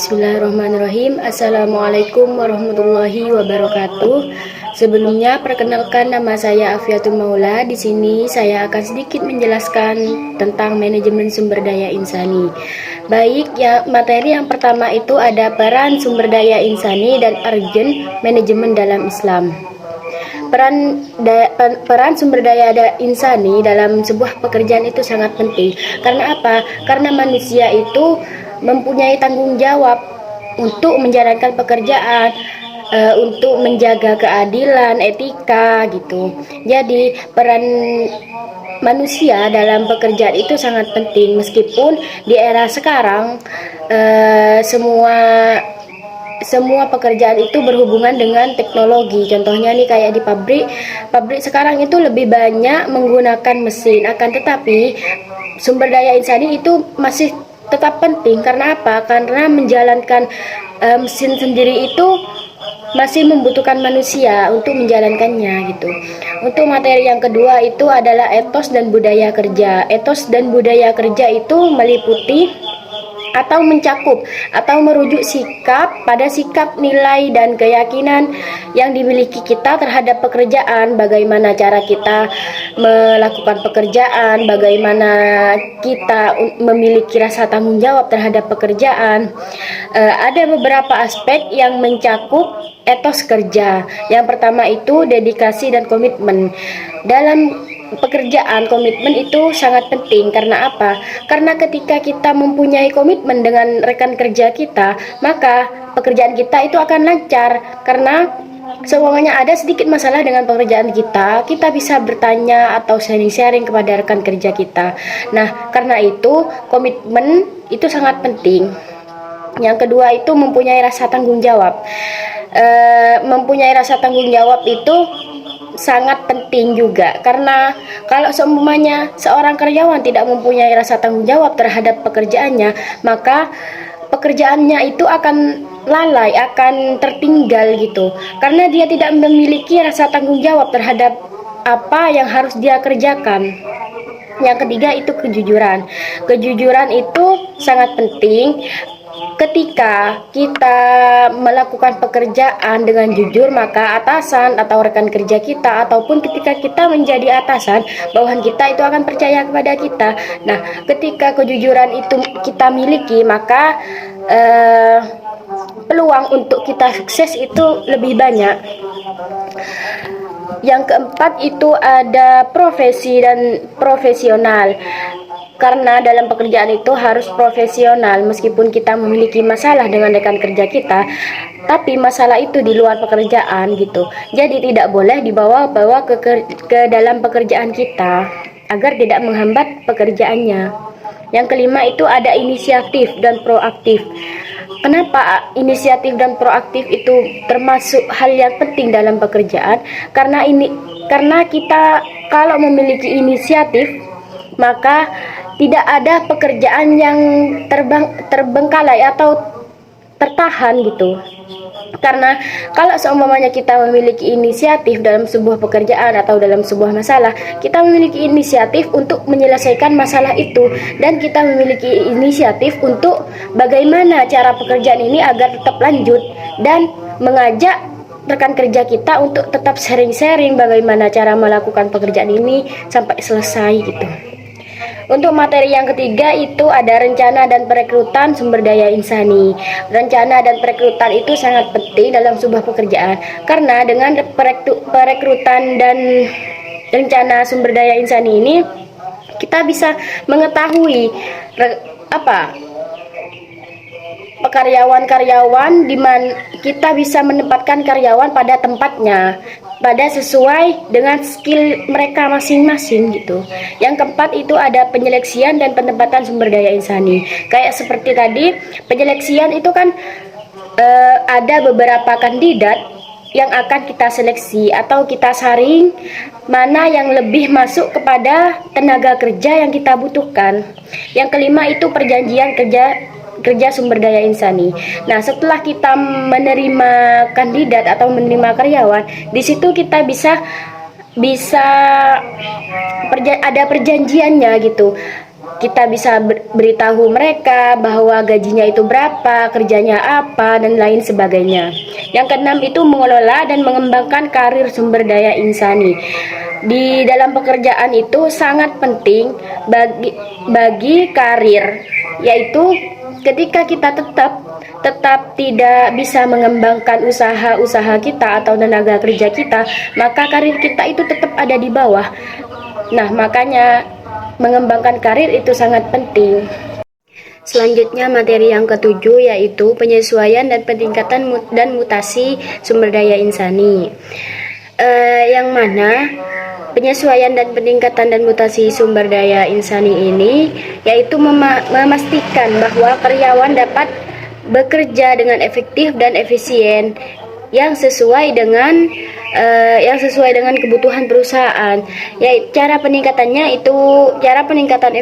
Bismillahirrahmanirrahim. Assalamualaikum warahmatullahi wabarakatuh. Sebelumnya perkenalkan, nama saya Afiatul Maula. Di sini saya akan sedikit menjelaskan tentang manajemen sumber daya insani. Baik, ya, materi yang pertama itu ada peran sumber daya insani dan urgent manajemen dalam Islam. Peran sumber daya insani dalam sebuah pekerjaan itu sangat penting. Karena apa? Karena manusia itu mempunyai tanggung jawab untuk menjalankan pekerjaan, untuk menjaga keadilan, etika gitu. Jadi peran manusia dalam pekerjaan itu sangat penting, meskipun di era sekarang semua pekerjaan itu berhubungan dengan teknologi. Contohnya nih kayak di pabrik sekarang itu lebih banyak menggunakan mesin. Akan tetapi sumber daya insani itu masih tetap penting. Karena apa? Karena menjalankan mesin sendiri itu masih membutuhkan manusia untuk menjalankannya gitu. Untuk materi yang kedua itu adalah etos dan budaya kerja. Etos dan budaya kerja itu meliputi atau mencakup atau merujuk pada sikap, nilai, dan keyakinan yang dimiliki kita terhadap pekerjaan. Bagaimana cara kita melakukan pekerjaan, bagaimana kita memiliki rasa tanggung jawab terhadap pekerjaan. Ada beberapa aspek yang mencakup etos kerja. Yang pertama itu dedikasi dan komitmen. Dalam pekerjaan, komitmen itu sangat penting. Karena apa? Karena ketika kita mempunyai komitmen dengan rekan kerja kita, maka pekerjaan kita itu akan lancar. Karena seumpamanya ada sedikit masalah dengan pekerjaan kita bisa bertanya atau sharing-sharing kepada rekan kerja kita. Nah, karena itu komitmen itu sangat penting. Yang kedua itu mempunyai rasa tanggung jawab. Mempunyai rasa tanggung jawab itu sangat penting juga, karena kalau seumpamanya seorang karyawan tidak mempunyai rasa tanggung jawab terhadap pekerjaannya, maka pekerjaannya itu akan lalai, akan tertinggal gitu, karena dia tidak memiliki rasa tanggung jawab terhadap apa yang harus dia kerjakan. Yang ketiga itu kejujuran. Kejujuran itu sangat penting. Ketika kita melakukan pekerjaan dengan jujur, maka atasan atau rekan kerja kita, ataupun ketika kita menjadi atasan, bawahan kita itu akan percaya kepada kita. Nah, ketika kejujuran itu kita miliki, maka peluang untuk kita sukses itu lebih banyak. Yang keempat itu ada profesi dan profesional. Karena dalam pekerjaan itu harus profesional, meskipun kita memiliki masalah dengan rekan kerja kita, tapi masalah itu di luar pekerjaan gitu. Jadi tidak boleh dibawa-bawa ke dalam pekerjaan kita agar tidak menghambat pekerjaannya. Yang kelima itu ada inisiatif dan proaktif. Kenapa inisiatif dan proaktif itu termasuk hal yang penting dalam pekerjaan? Karena kita kalau memiliki inisiatif, maka tidak ada pekerjaan yang terbengkalai atau tertahan gitu. Karena kalau seumpamanya kita memiliki inisiatif dalam sebuah pekerjaan atau dalam sebuah masalah, kita memiliki inisiatif untuk menyelesaikan masalah itu, dan kita memiliki inisiatif untuk bagaimana cara pekerjaan ini agar tetap lanjut, dan mengajak rekan kerja kita untuk tetap sharing-sharing bagaimana cara melakukan pekerjaan ini sampai selesai gitu. Untuk materi yang ketiga itu ada rencana dan perekrutan sumber daya insani. Rencana dan perekrutan itu sangat penting dalam sebuah pekerjaan, karena dengan perekrutan dan rencana sumber daya insani ini kita bisa mengetahui karyawan-karyawan, di mana kita bisa menempatkan karyawan pada tempatnya, pada sesuai dengan skill mereka masing-masing gitu. Yang keempat itu ada penyeleksian dan penempatan sumber daya insani. Kayak seperti tadi, penyeleksian itu kan ada beberapa kandidat yang akan kita seleksi atau kita saring mana yang lebih masuk kepada tenaga kerja yang kita butuhkan. Yang kelima itu perjanjian kerja sumber daya insani. Nah, setelah kita menerima kandidat atau menerima karyawan, di situ kita bisa ada perjanjiannya gitu. kita bisa beritahu mereka bahwa gajinya itu berapa, kerjanya apa, dan lain sebagainya. Yang keenam itu mengelola dan mengembangkan karir sumber daya insani. Di dalam pekerjaan itu sangat penting bagi karir, yaitu ketika kita tetap tidak bisa mengembangkan usaha kita atau tenaga kerja kita, maka karir kita itu tetap ada di bawah. Nah, makanya mengembangkan karir itu sangat penting. Selanjutnya materi yang ketujuh yaitu penyesuaian dan peningkatan dan mutasi sumber daya insani. Yang mana penyesuaian dan peningkatan dan mutasi sumber daya insani ini yaitu memastikan bahwa karyawan dapat bekerja dengan efektif dan efisien yang sesuai dengan kebutuhan perusahaan. Ya, cara peningkatannya itu cara peningkatan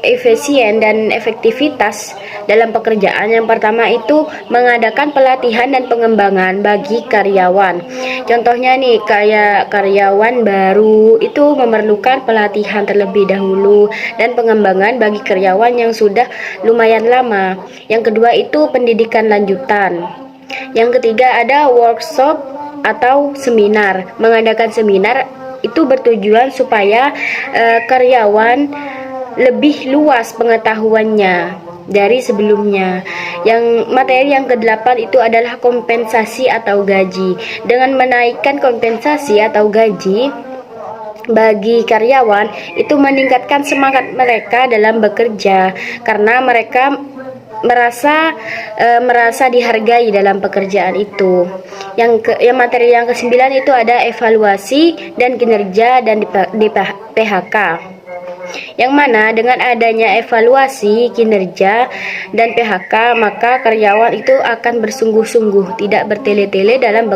efisien dan efektivitas dalam pekerjaan. Yang pertama itu mengadakan pelatihan dan pengembangan bagi karyawan. Contohnya nih, kayak karyawan baru itu memerlukan pelatihan terlebih dahulu dan pengembangan bagi karyawan yang sudah lumayan lama. Yang kedua itu pendidikan lanjutan. Yang ketiga ada workshop atau seminar. Mengadakan seminar itu bertujuan supaya karyawan lebih luas pengetahuannya dari sebelumnya. Yang materi yang kedelapan itu adalah kompensasi atau gaji. Dengan menaikkan kompensasi atau gaji bagi karyawan itu meningkatkan semangat mereka dalam bekerja karena mereka merasa dihargai dalam pekerjaan itu. Yang materi yang kesembilan itu ada evaluasi dan kinerja dan di PHK. Yang mana dengan adanya evaluasi kinerja dan PHK, maka karyawan itu akan bersungguh-sungguh, tidak bertele-tele dalam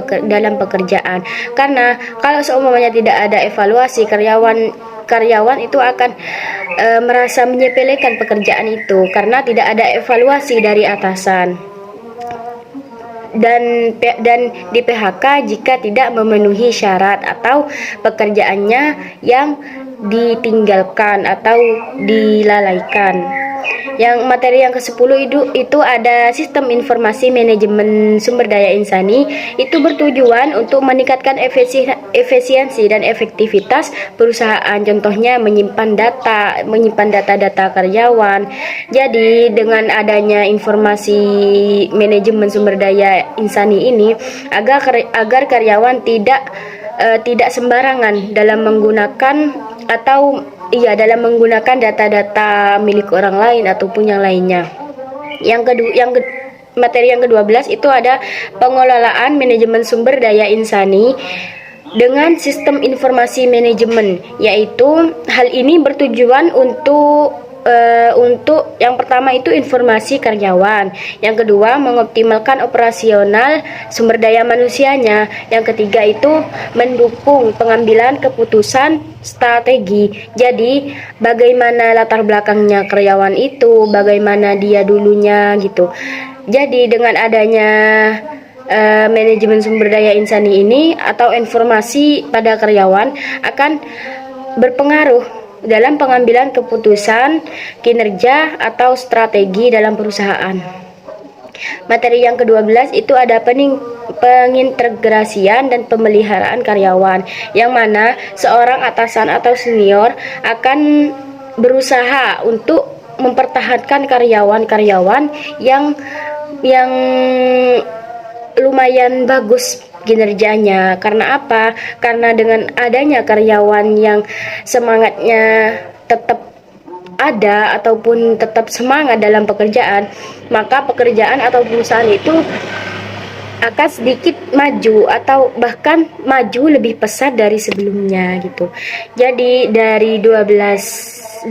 pekerjaan. Karena kalau seumpamanya tidak ada evaluasi, karyawan itu akan merasa menyepelekan pekerjaan itu karena tidak ada evaluasi dari atasan. Dan di PHK jika tidak memenuhi syarat atau pekerjaannya yang ditinggalkan atau dilalaikan. Yang materi yang ke-10 itu ada sistem informasi manajemen sumber daya insani. Itu bertujuan untuk meningkatkan efisiensi dan efektivitas perusahaan. Contohnya menyimpan data karyawan. Jadi dengan adanya informasi manajemen sumber daya insani ini agar karyawan tidak sembarangan dalam menggunakan data-data milik orang lain ataupun yang lainnya. Materi yang ke-12 itu ada pengelolaan manajemen sumber daya insani dengan sistem informasi manajemen, yaitu hal ini bertujuan untuk yang pertama itu informasi karyawan, yang kedua mengoptimalkan operasional sumber daya manusianya, yang ketiga itu mendukung pengambilan keputusan strategi. Jadi bagaimana latar belakangnya karyawan itu, bagaimana dia dulunya gitu. Jadi dengan adanya manajemen sumber daya insani ini atau informasi pada karyawan akan berpengaruh dalam pengambilan keputusan, kinerja, atau strategi dalam perusahaan. Materi yang ke-12 itu ada pengintegrasian dan pemeliharaan karyawan, yang mana seorang atasan atau senior akan berusaha untuk mempertahankan karyawan-karyawan yang lumayan bagus kinerjanya. Karena apa? Karena dengan adanya karyawan yang semangatnya tetap ada ataupun tetap semangat dalam pekerjaan, maka pekerjaan atau perusahaan itu akan sedikit maju atau bahkan maju lebih pesat dari sebelumnya gitu. Jadi dari 12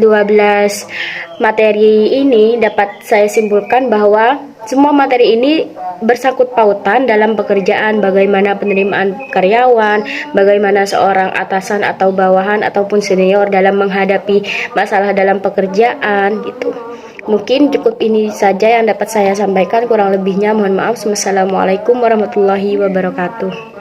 materi ini dapat saya simpulkan bahwa semua materi ini bersangkut pautan dalam pekerjaan, bagaimana penerimaan karyawan, bagaimana seorang atasan atau bawahan ataupun senior dalam menghadapi masalah dalam pekerjaan gitu. Mungkin cukup ini saja yang dapat saya sampaikan, kurang lebihnya mohon maaf. Wassalamualaikum warahmatullahi wabarakatuh.